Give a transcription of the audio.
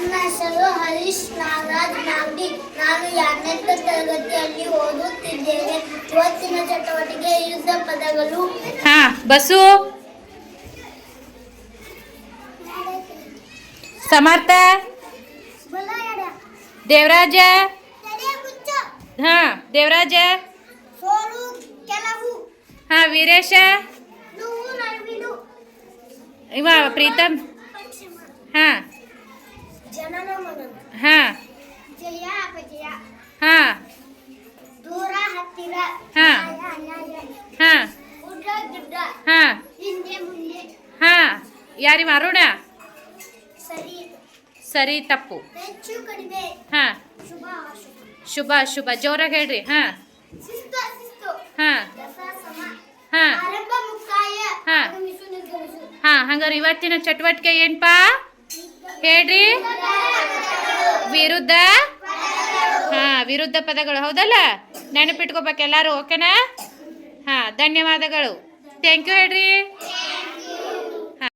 ನನ್ನ ಹೆಸರು ಹರೀಶ್ ನಾಗರಾಜ್ ನಾಗಡಿ. ನಾನು 2ನೇ ತರಗತಿಯಲ್ಲಿ ಓದುತ್ತಿದ್ದೇನೆ. ಇವತ್ತಿನ ಚಟುವಟಿಕೆ ಯುದ್ಧ ಪದಗಳು. ಬಸು, ಸಮರ್ಥ, ದೇವರಾಜ. ದೇವರಾಜ. ವೀರೇಶ. ಇವ ಪ್ರೀತಮ್. ದೂರ ಹತ್ತಿರ. ಯಾರಿವ ಅರುಣ? ಸರಿ ಸರಿ ತಪ್ಪು. ಹೆಚ್ಚು ಕಡಿಮೆ. ಶುಭ ಶುಭ. ಜೋರಾಗಿ ಹೇಳ್ರಿ. ಶಿಸ್ತು ಅಶಿಸ್ತು. ಹಾ ಆರಂಭ ಮುಕ್ತಾಯ. ಹಾ. ಆಗಮಿಸು ನಿರ್ಗಮಿಸು. ಹಂಗಾರೆ ಇವತ್ತಿನ ಚಟುವಟಿಕೆ ಏನ್ಪಾ ಹೇಳ್ರಿ? ವಿರುದ್ಧ. ವಿರುದ್ಧ ಪದಗಳು. ಹೌದಲ್ಲ? ನೆನಪಿಟ್ಕೋಬೇಕು ಎಲ್ಲರೂ. ಓಕೆನಾ? ಧನ್ಯವಾದಗಳು. ಥ್ಯಾಂಕ್ ಯು ಹೇಳ್ರಿ.